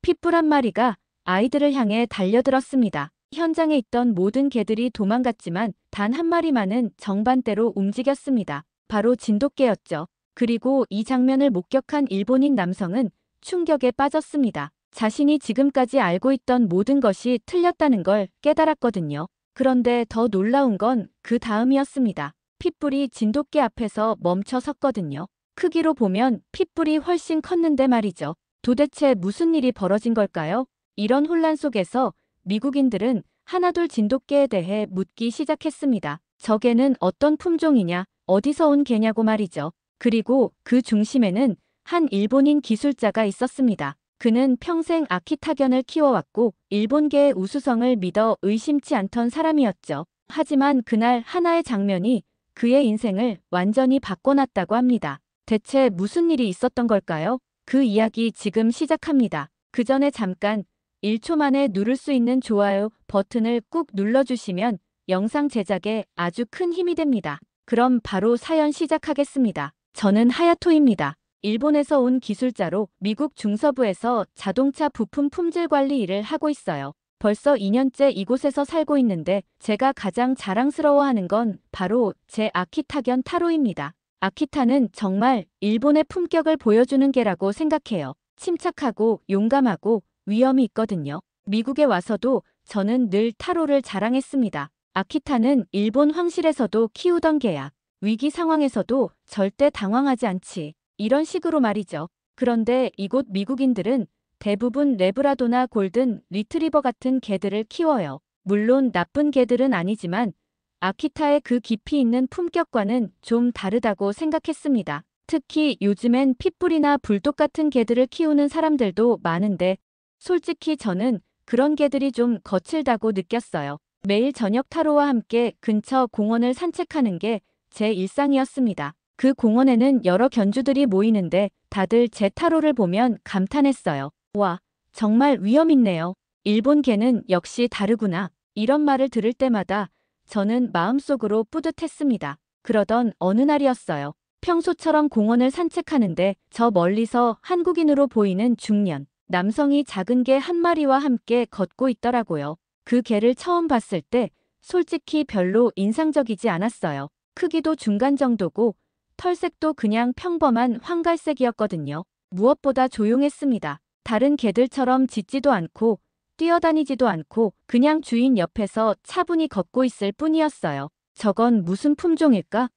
핏불 한 마리가 아이들을 향해 달려들었습니다. 현장에 있던 모든 개들이 도망갔지만 단 한 마리만은 정반대로 움직였습니다. 바로 진돗개였죠. 그리고 이 장면을 목격한 일본인 남성은 충격에 빠졌습니다. 자신이 지금까지 알고 있던 모든 것이 틀렸다는 걸 깨달았거든요. 그런데 더 놀라운 건 그 다음이었습니다. 핏불이 진돗개 앞에서 멈춰 섰거든요. 크기로 보면 핏불이 훨씬 컸는데 말이죠. 도대체 무슨 일이 벌어진 걸까요? 이런 혼란 속에서 미국인들은 하나둘 진돗개에 대해 묻기 시작했습니다. 저 개는 어떤 품종이냐, 어디서 온 개냐고 말이죠. 그리고 그 중심에는 한 일본인 기술자가 있었습니다. 그는 평생 아키타견을 키워왔고 일본계의 우수성을 믿어 의심치 않던 사람이었죠. 하지만 그날 하나의 장면이 그의 인생을 완전히 바꿔놨다고 합니다. 대체 무슨 일이 있었던 걸까요? 그 이야기 지금 시작합니다. 그 전에 잠깐 1초 만에 누를 수 있는 좋아요 버튼을 꾹 눌러주시면 영상 제작에 아주 큰 힘이 됩니다. 그럼 바로 사연 시작하겠습니다. 저는 하야토입니다. 일본에서 온 기술자로 미국 중서부에서 자동차 부품 품질 관리 일을 하고 있어요. 벌써 2년째 이곳에서 살고 있는데 제가 가장 자랑스러워하는 건 바로 제 아키타견 타로입니다. 아키타는 정말 일본의 품격을 보여주는 개라고 생각해요. 침착하고 용감하고 위험이 있거든요. 미국에 와서도 저는 늘 타로를 자랑했습니다. 아키타는 일본 황실에서도 키우던 개야. 위기 상황에서도 절대 당황하지 않지. 이런 식으로 말이죠. 그런데 이곳 미국인들은 대부분 레브라도나 골든 리트리버 같은 개들을 키워요. 물론 나쁜 개들은 아니지만 아키타의 그 깊이 있는 품격과는 좀 다르다고 생각했습니다. 특히 요즘엔 핏불이나 불독 같은 개들을 키우는 사람들도 많은데 솔직히 저는 그런 개들이 좀 거칠다고 느꼈어요. 매일 저녁 타로와 함께 근처 공원을 산책하는 게 제 일상이었습니다. 그 공원에는 여러 견주들이 모이는데 다들 제 타로를 보면 감탄했어요. 와, 정말 위험 있네요. 일본 개는 역시 다르구나. 이런 말을 들을 때마다 저는 마음속으로 뿌듯했습니다. 그러던 어느 날이었어요. 평소처럼 공원을 산책하는데 저 멀리서 한국인으로 보이는 중년 남성이 작은 개 한 마리와 함께 걷고 있더라고요. 그 개를 처음 봤을 때 솔직히 별로 인상적이지 않았어요. 크기도 중간 정도고 털색도 그냥 평범한 황갈색이었거든요. 무엇보다 조용했습니다. 다른 개들처럼 짖지도 않고 뛰어다니지도 않고 그냥 주인 옆에서 차분히 걷고 있을 뿐이었어요. 저건 무슨 품종일까?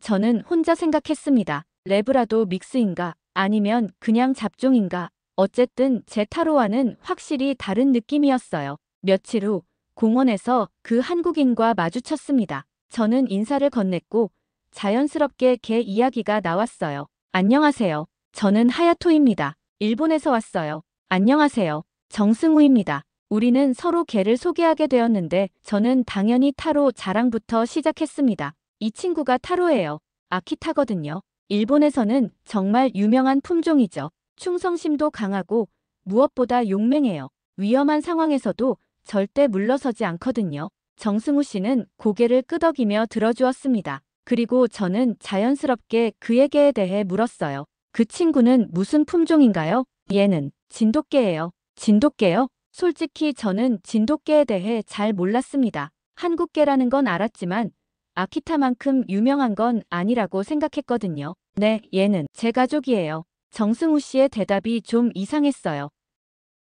저는 혼자 생각했습니다. 레브라도 믹스인가? 아니면 그냥 잡종인가? 어쨌든 제 타로와는 확실히 다른 느낌이었어요. 며칠 후 공원에서 그 한국인과 마주쳤습니다. 저는 인사를 건넸고 자연스럽게 개 이야기가 나왔어요. 안녕하세요. 저는 하야토입니다. 일본에서 왔어요. 안녕하세요. 정승우입니다. 우리는 서로 개를 소개하게 되었는데 저는 당연히 타로 자랑부터 시작했습니다. 이 친구가 타로예요. 아키타거든요. 일본에서는 정말 유명한 품종이죠. 충성심도 강하고 무엇보다 용맹해요. 위험한 상황에서도 절대 물러서지 않거든요. 정승우 씨는 고개를 끄덕이며 들어주었습니다. 그리고 저는 자연스럽게 그에게에 대해 물었어요. 그 친구는 무슨 품종인가요? 얘는 진돗개예요. 진돗개요? 솔직히 저는 진돗개에 대해 잘 몰랐습니다. 한국개라는 건 알았지만 아키타만큼 유명한 건 아니라고 생각했거든요. 네, 얘는 제 가족이에요. 정승우 씨의 대답이 좀 이상했어요.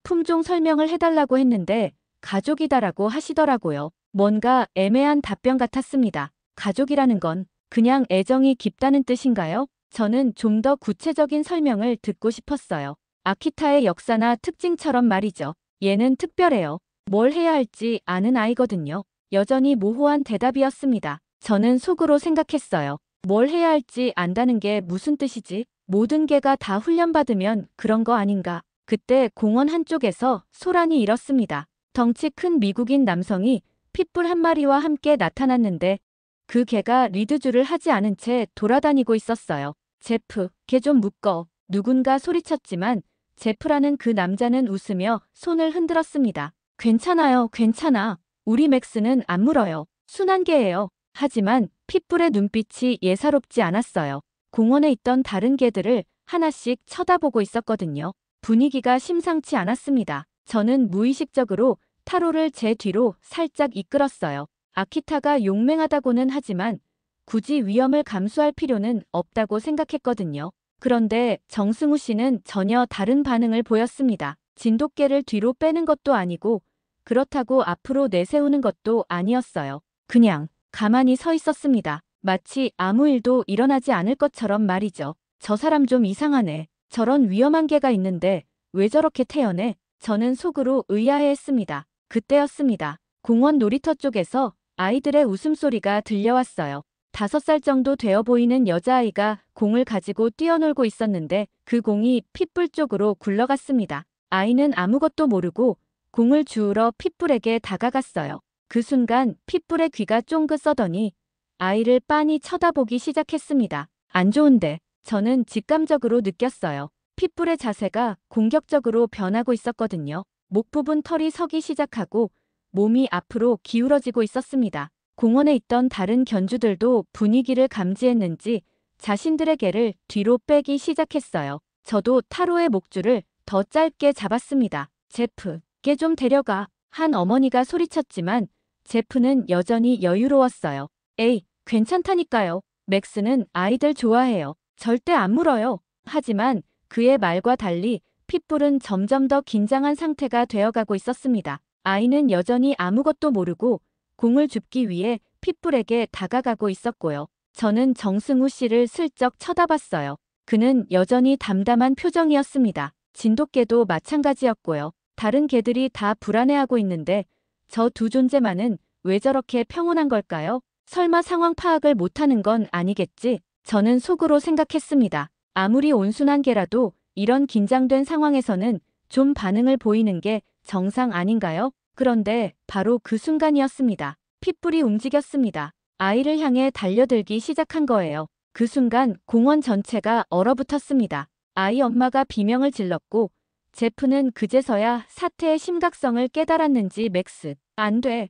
품종 설명을 해달라고 했는데 가족이다라고 하시더라고요. 뭔가 애매한 답변 같았습니다. 가족이라는 건 그냥 애정이 깊다는 뜻인가요? 저는 좀 더 구체적인 설명을 듣고 싶었어요. 아키타의 역사나 특징처럼 말이죠. 얘는 특별해요. 뭘 해야 할지 아는 아이거든요. 여전히 모호한 대답이었습니다. 저는 속으로 생각했어요. 뭘 해야 할지 안다는 게 무슨 뜻이지? 모든 개가 다 훈련받으면 그런 거 아닌가? 그때 공원 한쪽에서 소란이 일었습니다. 덩치 큰 미국인 남성이 핏불 한 마리와 함께 나타났는데 그 개가 리드줄을 하지 않은 채 돌아다니고 있었어요. 제프, 개 좀 묶어. 누군가 소리쳤지만 제프라는 그 남자는 웃으며 손을 흔들었습니다. 괜찮아요, 괜찮아. 우리 맥스는 안 물어요. 순한 개예요. 하지만 핏불의 눈빛이 예사롭지 않았어요. 공원에 있던 다른 개들을 하나씩 쳐다보고 있었거든요. 분위기가 심상치 않았습니다. 저는 무의식적으로 타로를 제 뒤로 살짝 이끌었어요. 아키타가 용맹하다고는 하지만 굳이 위험을 감수할 필요는 없다고 생각했거든요. 그런데 정승우 씨는 전혀 다른 반응을 보였습니다. 진돗개를 뒤로 빼는 것도 아니고 그렇다고 앞으로 내세우는 것도 아니었어요. 그냥 가만히 서 있었습니다. 마치 아무 일도 일어나지 않을 것처럼 말이죠. 저 사람 좀 이상하네. 저런 위험한 개가 있는데 왜 저렇게 태연해? 저는 속으로 의아해했습니다. 그때였습니다. 공원 놀이터 쪽에서 아이들의 웃음소리가 들려왔어요. 5살 정도 되어 보이는 여자아이가 공을 가지고 뛰어놀고 있었는데 그 공이 핏불 쪽으로 굴러갔습니다. 아이는 아무것도 모르고 공을 주우러 핏불에게 다가갔어요. 그 순간 핏불의 귀가 쫑긋 서더니 아이를 빤히 쳐다보기 시작했습니다. 안 좋은데 저는 직감적으로 느꼈어요. 핏불의 자세가 공격적으로 변하고 있었거든요. 목 부분 털이 서기 시작하고 몸이 앞으로 기울어지고 있었습니다. 공원에 있던 다른 견주들도 분위기를 감지했는지 자신들의 개를 뒤로 빼기 시작했어요. 저도 타로의 목줄을 더 짧게 잡았습니다. 제프, 개 좀 데려가. 한 어머니가 소리쳤지만 제프는 여전히 여유로웠어요. 에이, 괜찮다니까요. 맥스는 아이들 좋아해요. 절대 안 물어요. 하지만 그의 말과 달리 핏불은 점점 더 긴장한 상태가 되어가고 있었습니다. 아이는 여전히 아무것도 모르고 공을 줍기 위해 핏불에게 다가가고 있었고요. 저는 정승우 씨를 슬쩍 쳐다봤어요. 그는 여전히 담담한 표정이었습니다. 진돗개도 마찬가지였고요. 다른 개들이 다 불안해하고 있는데 저 두 존재만은 왜 저렇게 평온한 걸까요? 설마 상황 파악을 못하는 건 아니겠지? 저는 속으로 생각했습니다. 아무리 온순한 개라도 이런 긴장된 상황에서는 좀 반응을 보이는 게 정상 아닌가요? 그런데 바로 그 순간이었습니다. 핏불이 움직였습니다. 아이를 향해 달려들기 시작한 거예요. 그 순간 공원 전체가 얼어붙었습니다. 아이 엄마가 비명을 질렀고 제프는 그제서야 사태의 심각성을 깨달았는지 맥스, 안 돼.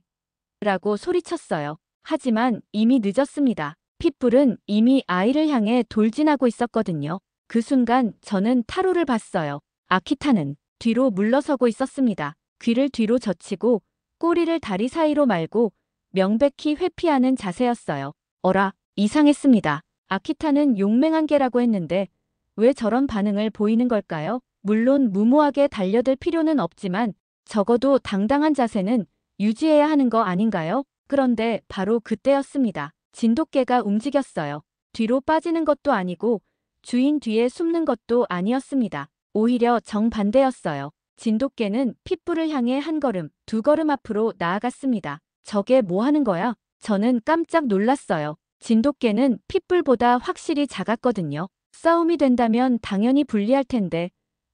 라고 소리쳤어요. 하지만 이미 늦었습니다. 핏불은 이미 아이를 향해 돌진하고 있었거든요. 그 순간 저는 타로를 봤어요. 아키타는 뒤로 물러서고 있었습니다. 귀를 뒤로 젖히고 꼬리를 다리 사이로 말고 명백히 회피하는 자세였어요. 어라, 이상했습니다. 아키타는 용맹한 개라고 했는데 왜 저런 반응을 보이는 걸까요? 물론 무모하게 달려들 필요는 없지만 적어도 당당한 자세는 유지해야 하는 거 아닌가요? 그런데 바로 그때였습니다. 진돗개가 움직였어요. 뒤로 빠지는 것도 아니고 주인 뒤에 숨는 것도 아니었습니다. 오히려 정반대였어요. 진돗개는 핏불을 향해 한 걸음, 두 걸음 앞으로 나아갔습니다. 저게 뭐 하는 거야? 저는 깜짝 놀랐어요. 진돗개는 핏불보다 확실히 작았거든요. 싸움이 된다면 당연히 불리할 텐데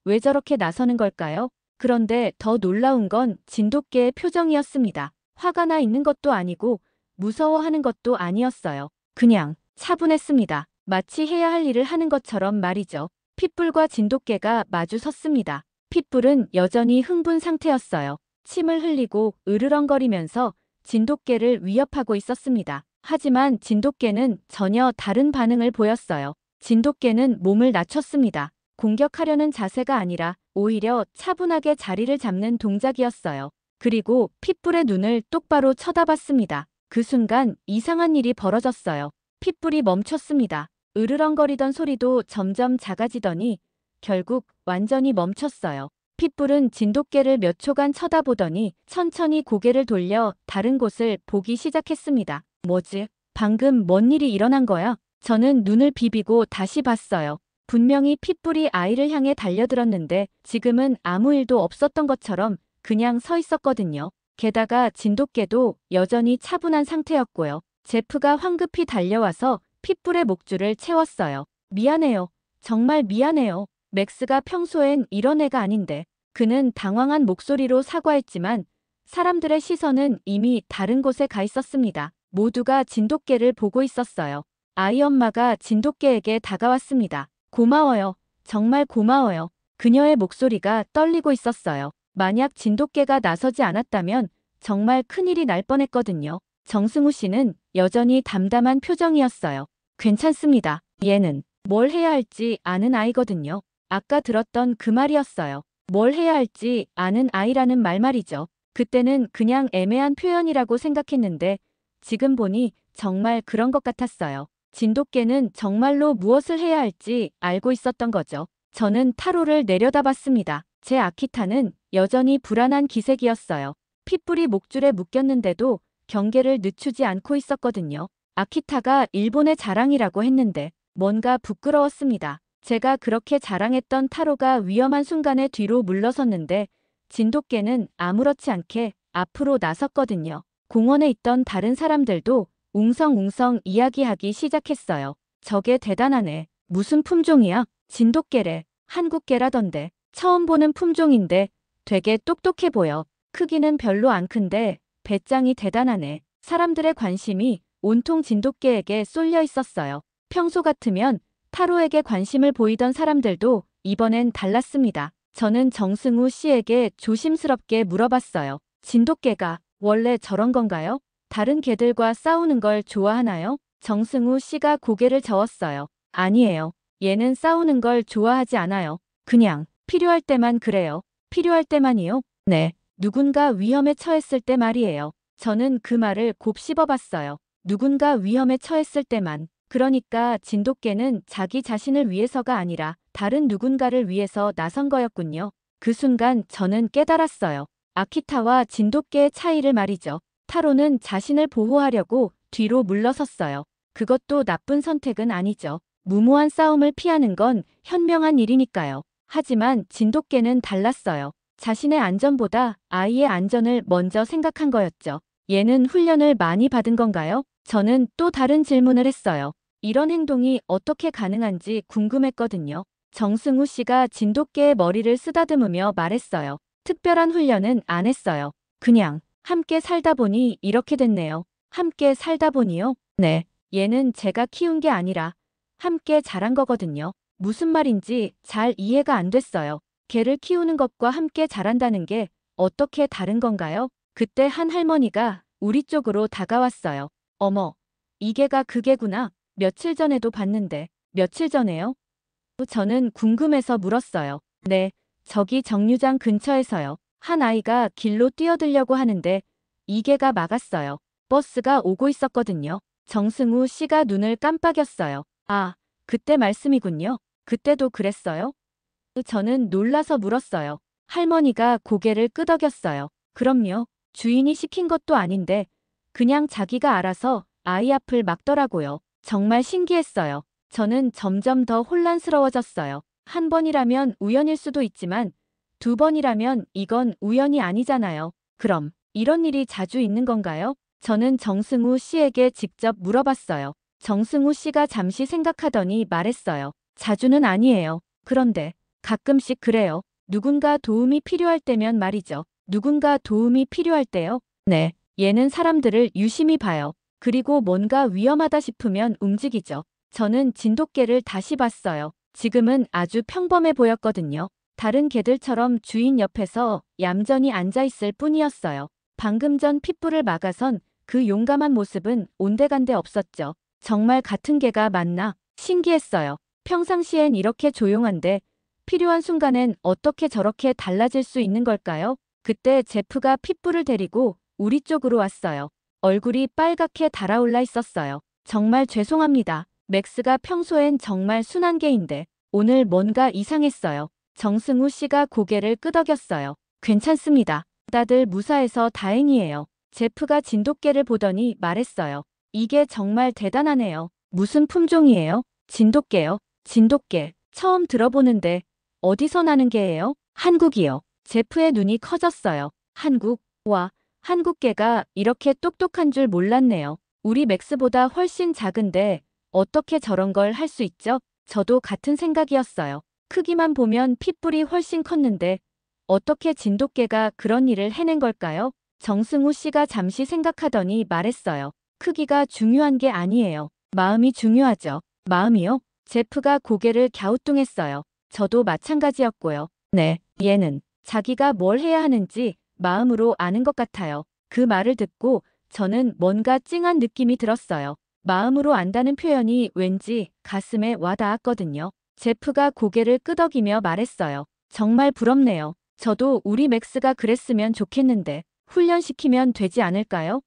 왜 저렇게 나서는 걸까요? 그런데 더 놀라운 건 진돗개의 표정이었습니다. 화가 나 있는 것도 아니고 무서워하는 것도 아니었어요. 그냥 차분했습니다. 마치 해야 할 일을 하는 것처럼 말이죠. 핏불과 진돗개가 마주 섰습니다. 핏불은 여전히 흥분 상태였어요. 침을 흘리고 으르렁거리면서 진돗개를 위협하고 있었습니다. 하지만 진돗개는 전혀 다른 반응을 보였어요. 진돗개는 몸을 낮췄습니다. 공격하려는 자세가 아니라 오히려 차분하게 자리를 잡는 동작이었어요. 그리고 핏불의 눈을 똑바로 쳐다봤습니다. 그 순간 이상한 일이 벌어졌어요. 핏불이 멈췄습니다. 으르렁거리던 소리도 점점 작아지더니 결국 완전히 멈췄어요. 핏불은 진돗개를 몇 초간 쳐다보더니 천천히 고개를 돌려 다른 곳을 보기 시작했습니다. 뭐지? 방금 뭔 일이 일어난 거야? 저는 눈을 비비고 다시 봤어요. 분명히 핏불이 아이를 향해 달려들었는데 지금은 아무 일도 없었던 것처럼 그냥 서 있었거든요. 게다가 진돗개도 여전히 차분한 상태였고요. 제프가 황급히 달려와서 핏불의 목줄을 채웠어요. 미안해요. 정말 미안해요. 맥스가 평소엔 이런 애가 아닌데. 그는 당황한 목소리로 사과했지만 사람들의 시선은 이미 다른 곳에 가 있었습니다. 모두가 진돗개를 보고 있었어요. 아이 엄마가 진돗개에게 다가왔습니다. 고마워요. 정말 고마워요. 그녀의 목소리가 떨리고 있었어요. 만약 진돗개가 나서지 않았다면 정말 큰일이 날 뻔했거든요. 정승우 씨는 여전히 담담한 표정이었어요. 괜찮습니다. 얘는 뭘 해야 할지 아는 아이거든요. 아까 들었던 그 말이었어요. 뭘 해야 할지 아는 아이라는 말 말이죠. 그때는 그냥 애매한 표현이라고 생각했는데 지금 보니 정말 그런 것 같았어요. 진돗개는 정말로 무엇을 해야 할지 알고 있었던 거죠. 저는 타로를 내려다봤습니다. 제 아키타는 여전히 불안한 기색이었어요. 핏불이 목줄에 묶였는데도 경계를 늦추지 않고 있었거든요. 아키타가 일본의 자랑이라고 했는데 뭔가 부끄러웠습니다. 제가 그렇게 자랑했던 타로가 위험한 순간에 뒤로 물러섰는데 진돗개는 아무렇지 않게 앞으로 나섰거든요. 공원에 있던 다른 사람들도 웅성웅성 이야기하기 시작했어요. 저게 대단하네. 무슨 품종이야? 진돗개래. 한국개라던데. 처음 보는 품종인데 되게 똑똑해 보여. 크기는 별로 안 큰데 배짱이 대단하네. 사람들의 관심이 온통 진돗개에게 쏠려 있었어요. 평소 같으면 타로에게 관심을 보이던 사람들도 이번엔 달랐습니다. 저는 정승우 씨에게 조심스럽게 물어봤어요. 진돗개가 원래 저런 건가요? 다른 개들과 싸우는 걸 좋아하나요? 정승우 씨가 고개를 저었어요. 아니에요. 얘는 싸우는 걸 좋아하지 않아요. 그냥 필요할 때만 그래요. 필요할 때만이요? 네. 누군가 위험에 처했을 때 말이에요. 저는 그 말을 곱씹어봤어요. 누군가 위험에 처했을 때만. 그러니까 진돗개는 자기 자신을 위해서가 아니라 다른 누군가를 위해서 나선 거였군요. 그 순간 저는 깨달았어요. 아키타와 진돗개의 차이를 말이죠. 타로는 자신을 보호하려고 뒤로 물러섰어요. 그것도 나쁜 선택은 아니죠. 무모한 싸움을 피하는 건 현명한 일이니까요. 하지만 진돗개는 달랐어요. 자신의 안전보다 아이의 안전을 먼저 생각한 거였죠. 얘는 훈련을 많이 받은 건가요? 저는 또 다른 질문을 했어요. 이런 행동이 어떻게 가능한지 궁금했거든요. 정승우 씨가 진돗개의 머리를 쓰다듬으며 말했어요. 특별한 훈련은 안 했어요. 그냥 함께 살다 보니 이렇게 됐네요. 함께 살다 보니요? 네. 얘는 제가 키운 게 아니라 함께 자란 거거든요. 무슨 말인지 잘 이해가 안 됐어요. 개를 키우는 것과 함께 자란다는 게 어떻게 다른 건가요? 그때 한 할머니가 우리 쪽으로 다가왔어요. 어머, 이 개가 그 개구나. 며칠 전에도 봤는데. 며칠 전에요? 저는 궁금해서 물었어요. 네, 저기 정류장 근처에서요. 한 아이가 길로 뛰어들려고 하는데 이 개가 막았어요. 버스가 오고 있었거든요. 정승우 씨가 눈을 깜빡였어요. 아, 그때 말씀이군요. 그때도 그랬어요? 저는 놀라서 물었어요. 할머니가 고개를 끄덕였어요. 그럼요. 주인이 시킨 것도 아닌데 그냥 자기가 알아서 아이 앞을 막더라고요. 정말 신기했어요. 저는 점점 더 혼란스러워졌어요. 한 번이라면 우연일 수도 있지만 두 번이라면 이건 우연이 아니잖아요. 그럼 이런 일이 자주 있는 건가요? 저는 정승우 씨에게 직접 물어봤어요. 정승우 씨가 잠시 생각하더니 말했어요. 자주는 아니에요. 그런데 가끔씩 그래요. 누군가 도움이 필요할 때면 말이죠. 누군가 도움이 필요할 때요? 네. 얘는 사람들을 유심히 봐요. 그리고 뭔가 위험하다 싶으면 움직이죠. 저는 진돗개를 다시 봤어요. 지금은 아주 평범해 보였거든요. 다른 개들처럼 주인 옆에서 얌전히 앉아있을 뿐이었어요. 방금 전 핏불을 막아선 그 용감한 모습은 온데간데 없었죠. 정말 같은 개가 맞나? 신기했어요. 평상시엔 이렇게 조용한데 필요한 순간엔 어떻게 저렇게 달라질 수 있는 걸까요? 그때 제프가 핏불을 데리고 우리 쪽으로 왔어요. 얼굴이 빨갛게 달아올라 있었어요. 정말 죄송합니다. 맥스가 평소엔 정말 순한 개인데 오늘 뭔가 이상했어요. 정승우 씨가 고개를 끄덕였어요. 괜찮습니다. 다들 무사해서 다행이에요. 제프가 진돗개를 보더니 말했어요. 이게 정말 대단하네요. 무슨 품종이에요? 진돗개요. 진돗개. 처음 들어보는데 어디서 나는 개예요? 한국이요. 제프의 눈이 커졌어요. 한국? 와, 한국개가 이렇게 똑똑한 줄 몰랐네요. 우리 맥스보다 훨씬 작은데 어떻게 저런 걸 할 수 있죠? 저도 같은 생각이었어요. 크기만 보면 핏불이 훨씬 컸는데 어떻게 진돗개가 그런 일을 해낸 걸까요? 정승우 씨가 잠시 생각하더니 말했어요. 크기가 중요한 게 아니에요. 마음이 중요하죠. 마음이요? 제프가 고개를 갸우뚱했어요. 저도 마찬가지였고요. 네, 얘는 자기가 뭘 해야 하는지 마음으로 아는 것 같아요. 그 말을 듣고 저는 뭔가 찡한 느낌이 들었어요. 마음으로 안다는 표현이 왠지 가슴에 와닿았거든요. 제프가 고개를 끄덕이며 말했어요. 정말 부럽네요. 저도 우리 맥스가 그랬으면 좋겠는데 훈련시키면 되지 않을까요?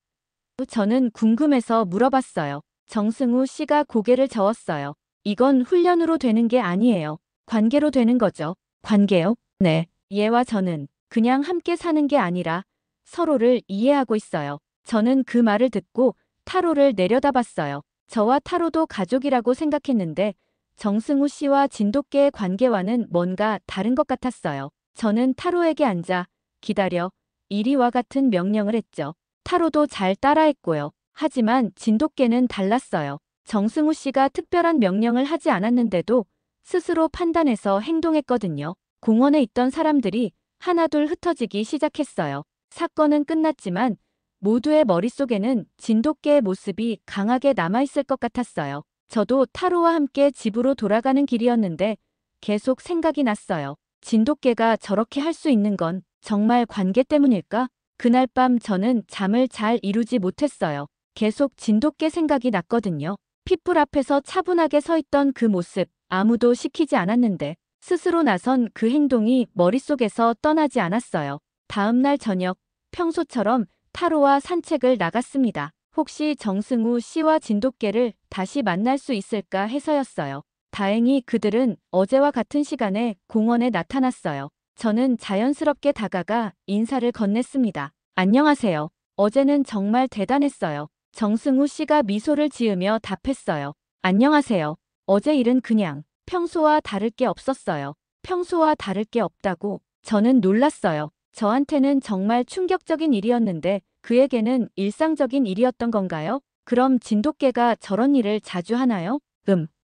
저는 궁금해서 물어봤어요. 정승우 씨가 고개를 저었어요. 이건 훈련으로 되는 게 아니에요. 관계로 되는 거죠. 관계요? 네. 얘와 저는 그냥 함께 사는 게 아니라 서로를 이해하고 있어요. 저는 그 말을 듣고 타로를 내려다봤어요. 저와 타로도 가족이라고 생각했는데 정승우 씨와 진돗개의 관계와는 뭔가 다른 것 같았어요. 저는 타로에게 앉아 기다려 이리와 같은 명령을 했죠. 타로도 잘 따라했고요. 하지만 진돗개는 달랐어요. 정승우 씨가 특별한 명령을 하지 않았는데도 스스로 판단해서 행동했거든요. 공원에 있던 사람들이 하나둘 흩어지기 시작했어요. 사건은 끝났지만 모두의 머릿속에는 진돗개의 모습이 강하게 남아있을 것 같았어요. 저도 타로와 함께 집으로 돌아가는 길이었는데 계속 생각이 났어요. 진돗개가 저렇게 할 수 있는 건 정말 관계 때문일까? 그날 밤 저는 잠을 잘 이루지 못했어요. 계속 진돗개 생각이 났거든요. 핏불 앞에서 차분하게 서 있던 그 모습, 아무도 시키지 않았는데 스스로 나선 그 행동이 머릿속에서 떠나지 않았어요. 다음 날 저녁, 평소처럼 타로와 산책을 나갔습니다. 혹시 정승우 씨와 진돗개를 다시 만날 수 있을까 해서였어요. 다행히 그들은 어제와 같은 시간에 공원에 나타났어요. 저는 자연스럽게 다가가 인사를 건넸습니다. 안녕하세요. 어제는 정말 대단했어요. 정승우 씨가 미소를 지으며 답했어요. 안녕하세요. 어제 일은 그냥 평소와 다를 게 없었어요. 평소와 다를 게 없다고? 저는 놀랐어요. 저한테는 정말 충격적인 일이었는데 그에게는 일상적인 일이었던 건가요? 그럼 진돗개가 저런 일을 자주 하나요?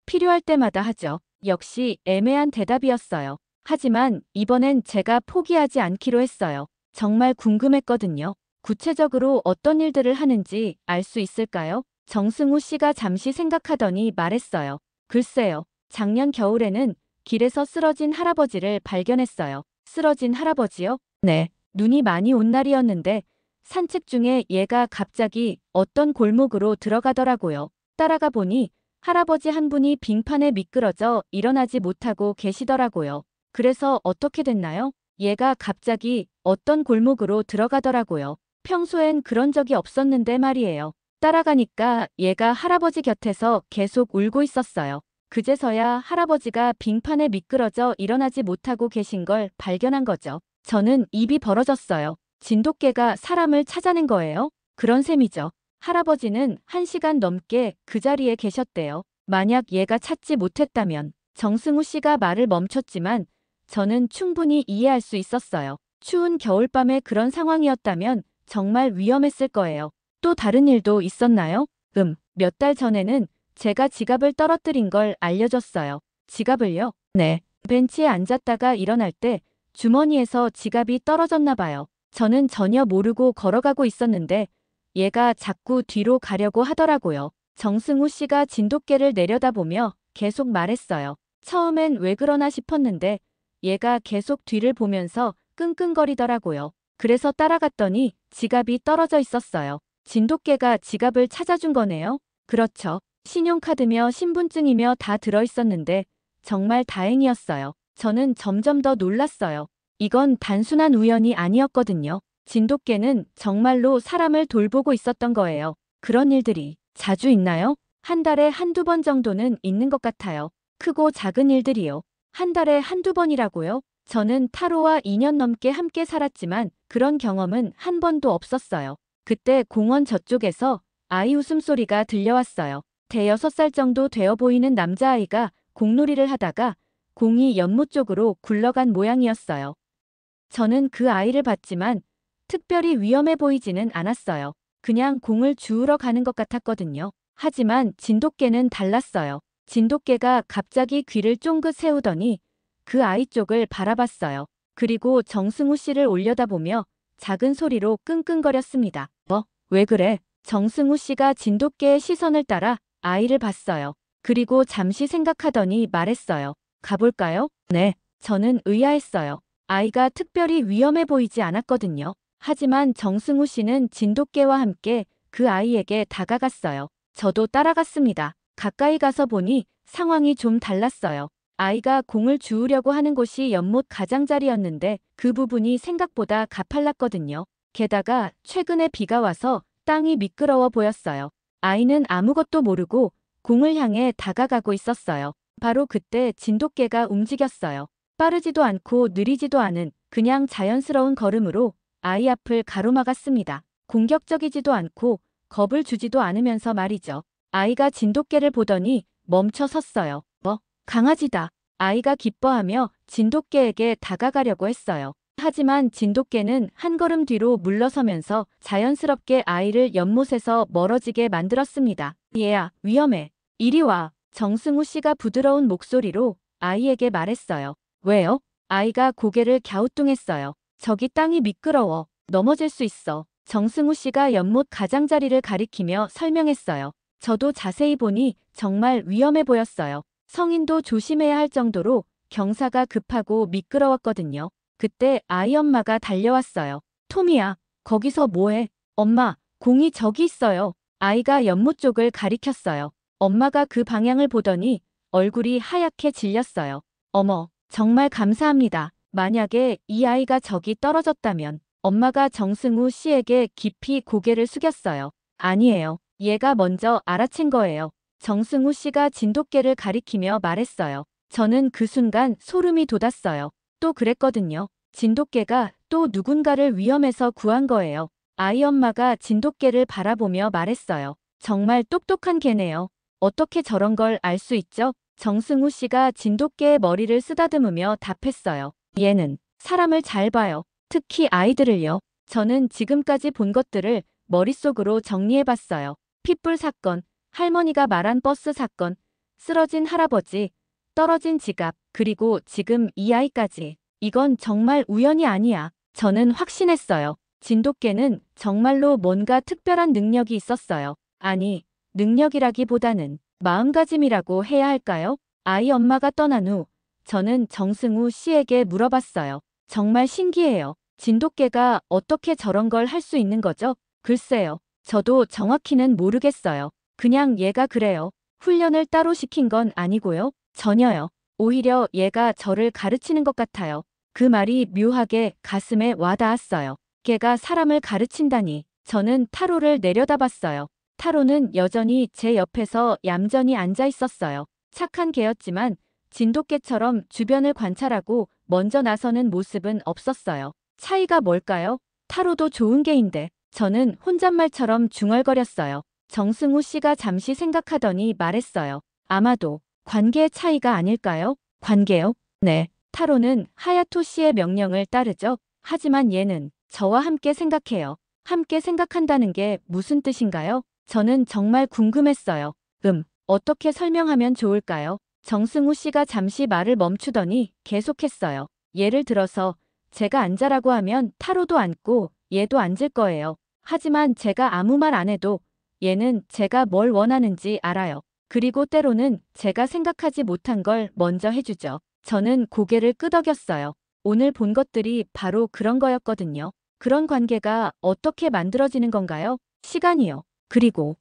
필요할 때마다 하죠. 역시 애매한 대답이었어요. 하지만 이번엔 제가 포기하지 않기로 했어요. 정말 궁금했거든요. 구체적으로 어떤 일들을 하는지 알 수 있을까요? 정승우 씨가 잠시 생각하더니 말했어요. 글쎄요. 작년 겨울에는 길에서 쓰러진 할아버지를 발견했어요. 쓰러진 할아버지요? 네. 눈이 많이 온 날이었는데 산책 중에 얘가 갑자기 어떤 골목으로 들어가더라고요. 따라가 보니 할아버지 한 분이 빙판에 미끄러져 일어나지 못하고 계시더라고요. 그래서 어떻게 됐나요? 얘가 갑자기 어떤 골목으로 들어가더라고요. 평소엔 그런 적이 없었는데 말이에요. 따라가니까 얘가 할아버지 곁에서 계속 울고 있었어요. 그제서야 할아버지가 빙판에 미끄러져 일어나지 못하고 계신 걸 발견한 거죠. 저는 입이 벌어졌어요. 진돗개가 사람을 찾아낸 거예요? 그런 셈이죠. 할아버지는 1시간 넘게 그 자리에 계셨대요. 만약 얘가 찾지 못했다면 정승우 씨가 말을 멈췄지만 저는 충분히 이해할 수 있었어요. 추운 겨울밤에 그런 상황이었다면 정말 위험했을 거예요. 또 다른 일도 있었나요? 몇 달 전에는 제가 지갑을 떨어뜨린 걸 알려줬어요. 지갑을요? 네. 벤치에 앉았다가 일어날 때 주머니에서 지갑이 떨어졌나 봐요. 저는 전혀 모르고 걸어가고 있었는데 얘가 자꾸 뒤로 가려고 하더라고요. 정승우 씨가 진돗개를 내려다보며 계속 말했어요. 처음엔 왜 그러나 싶었는데 얘가 계속 뒤를 보면서 끙끙거리더라고요. 그래서 따라갔더니 지갑이 떨어져 있었어요. 진돗개가 지갑을 찾아준 거네요. 그렇죠. 신용카드며 신분증이며 다 들어있었는데 정말 다행이었어요. 저는 점점 더 놀랐어요. 이건 단순한 우연이 아니었거든요. 진돗개는 정말로 사람을 돌보고 있었던 거예요. 그런 일들이 자주 있나요? 한 달에 한두 번 정도는 있는 것 같아요. 크고 작은 일들이요. 한 달에 한두 번이라고요? 저는 타로와 2년 넘게 함께 살았지만 그런 경험은 한 번도 없었어요. 그때 공원 저쪽에서 아이 웃음소리가 들려왔어요. 대여섯 살 정도 되어 보이는 남자아이가 공놀이를 하다가 공이 연못 쪽으로 굴러간 모양이었어요. 저는 그 아이를 봤지만 특별히 위험해 보이지는 않았어요. 그냥 공을 주우러 가는 것 같았거든요. 하지만 진돗개는 달랐어요. 진돗개가 갑자기 귀를 쫑긋 세우더니 그 아이 쪽을 바라봤어요. 그리고 정승우 씨를 올려다보며 작은 소리로 끙끙거렸습니다. 왜 그래? 정승우 씨가 진돗개의 시선을 따라 아이를 봤어요. 그리고 잠시 생각하더니 말했어요. 가볼까요? 네. 저는 의아했어요. 아이가 특별히 위험해 보이지 않았거든요. 하지만 정승우 씨는 진돗개와 함께 그 아이에게 다가갔어요. 저도 따라갔습니다. 가까이 가서 보니 상황이 좀 달랐어요. 아이가 공을 주우려고 하는 곳이 연못 가장자리였는데 그 부분이 생각보다 가팔랐거든요. 게다가 최근에 비가 와서 땅이 미끄러워 보였어요. 아이는 아무것도 모르고 공을 향해 다가가고 있었어요. 바로 그때 진돗개가 움직였어요. 빠르지도 않고 느리지도 않은 그냥 자연스러운 걸음으로 아이 앞을 가로막았습니다. 공격적이지도 않고 겁을 주지도 않으면서 말이죠. 아이가 진돗개를 보더니 멈춰 섰어요. 강아지다. 아이가 기뻐하며 진돗개에게 다가가려고 했어요. 하지만 진돗개는 한 걸음 뒤로 물러서면서 자연스럽게 아이를 연못에서 멀어지게 만들었습니다. 얘야, 위험해. 이리 와. 정승우 씨가 부드러운 목소리로 아이에게 말했어요. 왜요? 아이가 고개를 갸우뚱했어요. 저기 땅이 미끄러워. 넘어질 수 있어. 정승우 씨가 연못 가장자리를 가리키며 설명했어요. 저도 자세히 보니 정말 위험해 보였어요. 성인도 조심해야 할 정도로 경사가 급하고 미끄러웠거든요. 그때 아이 엄마가 달려왔어요. 토미야, 거기서 뭐해? 엄마, 공이 저기 있어요. 아이가 연못 쪽을 가리켰어요. 엄마가 그 방향을 보더니 얼굴이 하얗게 질렸어요. 어머, 정말 감사합니다. 만약에 이 아이가 저기 떨어졌다면 엄마가 정승우 씨에게 깊이 고개를 숙였어요. 아니에요. 얘가 먼저 알아챈 거예요. 정승우 씨가 진돗개를 가리키며 말했어요. 저는 그 순간 소름이 돋았어요. 또 그랬거든요. 진돗개가 또 누군가를 위험에서 구한 거예요. 아이 엄마가 진돗개를 바라보며 말했어요. 정말 똑똑한 개네요. 어떻게 저런 걸 알 수 있죠? 정승우 씨가 진돗개의 머리를 쓰다듬으며 답했어요. 얘는 사람을 잘 봐요. 특히 아이들을요. 저는 지금까지 본 것들을 머릿속으로 정리해봤어요. 핏불 사건, 할머니가 말한 버스 사건, 쓰러진 할아버지, 떨어진 지갑, 그리고 지금 이 아이까지. 이건 정말 우연이 아니야. 저는 확신했어요. 진돗개는 정말로 뭔가 특별한 능력이 있었어요. 아니, 능력이라기보다는 마음가짐이라고 해야 할까요? 아이 엄마가 떠난 후 저는 정승우 씨에게 물어봤어요. 정말 신기해요. 진돗개가 어떻게 저런 걸 할 수 있는 거죠? 글쎄요. 저도 정확히는 모르겠어요. 그냥 얘가 그래요. 훈련을 따로 시킨 건 아니고요. 전혀요. 오히려 얘가 저를 가르치는 것 같아요. 그 말이 묘하게 가슴에 와닿았어요. 걔가 사람을 가르친다니. 저는 타로를 내려다봤어요. 타로는 여전히 제 옆에서 얌전히 앉아 있었어요. 착한 개였지만 진돗개처럼 주변을 관찰하고 먼저 나서는 모습은 없었어요. 차이가 뭘까요? 타로도 좋은 개인데 저는 혼잣말처럼 중얼거렸어요. 정승우 씨가 잠시 생각하더니 말했어요. 아마도 관계의 차이가 아닐까요? 관계요? 네. 타로는 하야토 씨의 명령을 따르죠. 하지만 얘는 저와 함께 생각해요. 함께 생각한다는 게 무슨 뜻인가요? 저는 정말 궁금했어요. 어떻게 설명하면 좋을까요? 정승우 씨가 잠시 말을 멈추더니 계속했어요. 예를 들어서 제가 앉아라고 하면 타로도 앉고 얘도 앉을 거예요. 하지만 제가 아무 말 안 해도 얘는 제가 뭘 원하는지 알아요. 그리고 때로는 제가 생각하지 못한 걸 먼저 해주죠. 저는 고개를 끄덕였어요. 오늘 본 것들이 바로 그런 거였거든요. 그런 관계가 어떻게 만들어지는 건가요? 시간이요. 그리고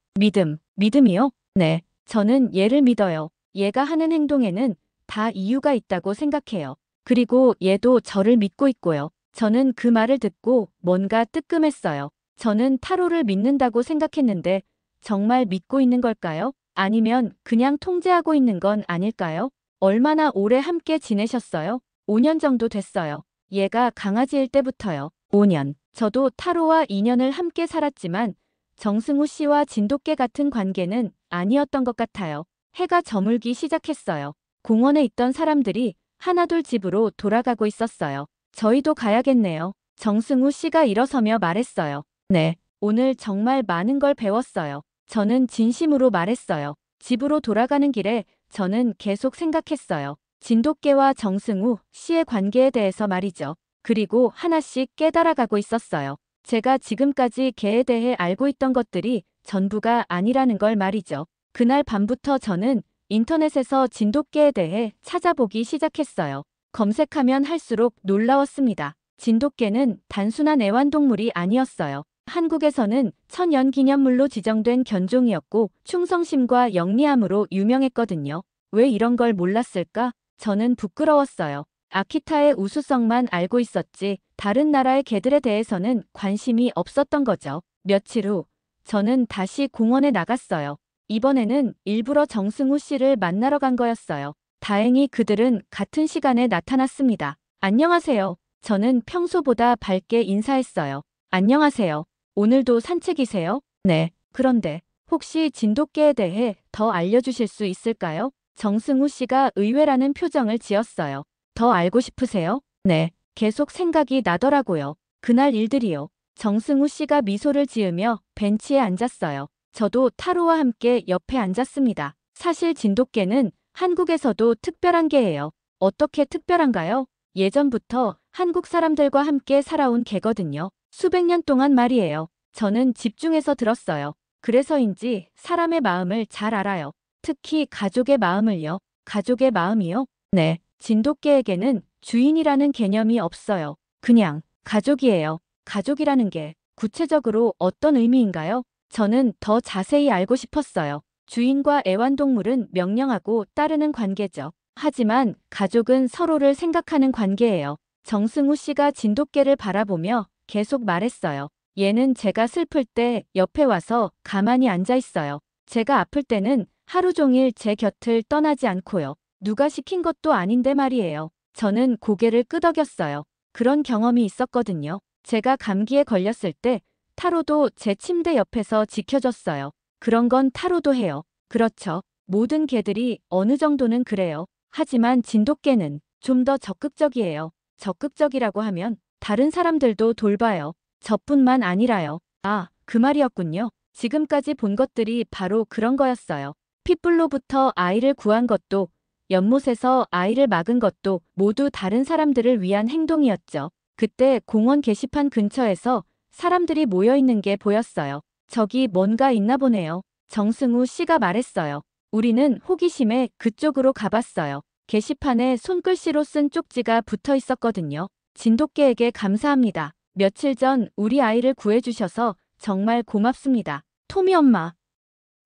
믿음이요? 네. 저는 얘를 믿어요. 얘가 하는 행동에는 다 이유가 있다고 생각해요. 그리고 얘도 저를 믿고 있고요. 저는 그 말을 듣고 뭔가 뜨끔했어요. 저는 타로를 믿는다고 생각했는데 정말 믿고 있는 걸까요? 아니면 그냥 통제하고 있는 건 아닐까요? 얼마나 오래 함께 지내셨어요? 5년 정도 됐어요. 얘가 강아지일 때부터요. 5년. 저도 타로와 2년을 함께 살았지만 정승우 씨와 진돗개 같은 관계는 아니었던 것 같아요. 해가 저물기 시작했어요. 공원에 있던 사람들이 하나둘 집으로 돌아가고 있었어요. 저희도 가야겠네요. 정승우 씨가 일어서며 말했어요. 네, 오늘 정말 많은 걸 배웠어요. 저는 진심으로 말했어요. 집으로 돌아가는 길에 저는 계속 생각했어요. 진돗개와 정승우 씨의 관계에 대해서 말이죠. 그리고 하나씩 깨달아가고 있었어요. 제가 지금까지 개에 대해 알고 있던 것들이 전부가 아니라는 걸 말이죠. 그날 밤부터 저는 인터넷에서 진돗개에 대해 찾아보기 시작했어요. 검색하면 할수록 놀라웠습니다. 진돗개는 단순한 애완동물이 아니었어요. 한국에서는 천연기념물로 지정된 견종이었고 충성심과 영리함으로 유명했거든요. 왜 이런 걸 몰랐을까? 저는 부끄러웠어요. 아키타의 우수성만 알고 있었지 다른 나라의 개들에 대해서는 관심이 없었던 거죠. 며칠 후 저는 다시 공원에 나갔어요. 이번에는 일부러 정승우 씨를 만나러 간 거였어요. 다행히 그들은 같은 시간에 나타났습니다. 안녕하세요. 저는 평소보다 밝게 인사했어요. 안녕하세요. 오늘도 산책이세요? 네. 그런데 혹시 진돗개에 대해 더 알려주실 수 있을까요? 정승우 씨가 의외라는 표정을 지었어요. 더 알고 싶으세요? 네. 계속 생각이 나더라고요. 그날 일들이요. 정승우 씨가 미소를 지으며 벤치에 앉았어요. 저도 타로와 함께 옆에 앉았습니다. 사실 진돗개는 한국에서도 특별한 개예요. 어떻게 특별한가요? 예전부터 한국 사람들과 함께 살아온 개거든요. 수백 년 동안 말이에요. 저는 집중해서 들었어요. 그래서인지 사람의 마음을 잘 알아요. 특히 가족의 마음을요. 가족의 마음이요? 네. 진돗개에게는 주인이라는 개념이 없어요. 그냥 가족이에요. 가족이라는 게 구체적으로 어떤 의미인가요? 저는 더 자세히 알고 싶었어요. 주인과 애완동물은 명령하고 따르는 관계죠. 하지만 가족은 서로를 생각하는 관계예요. 정승우 씨가 진돗개를 바라보며 계속 말했어요. 얘는 제가 슬플 때 옆에 와서 가만히 앉아 있어요. 제가 아플 때는 하루 종일 제 곁을 떠나지 않고요. 누가 시킨 것도 아닌데 말이에요. 저는 고개를 끄덕였어요. 그런 경험이 있었거든요. 제가 감기에 걸렸을 때 타로도 제 침대 옆에서 지켜줬어요. 그런 건 타로도 해요. 그렇죠. 모든 개들이 어느 정도는 그래요. 하지만 진돗개는 좀 더 적극적이에요. 적극적이라고 하면 다른 사람들도 돌봐요. 저뿐만 아니라요. 아, 그 말이었군요. 지금까지 본 것들이 바로 그런 거였어요. 핏불로부터 아이를 구한 것도, 연못에서 아이를 막은 것도 모두 다른 사람들을 위한 행동이었죠. 그때 공원 게시판 근처에서 사람들이 모여 있는 게 보였어요. 저기 뭔가 있나 보네요. 정승우 씨가 말했어요. 우리는 호기심에 그쪽으로 가봤어요. 게시판에 손글씨로 쓴 쪽지가 붙어 있었거든요. 진돗개에게 감사합니다. 며칠 전 우리 아이를 구해주셔서 정말 고맙습니다. 토미 엄마.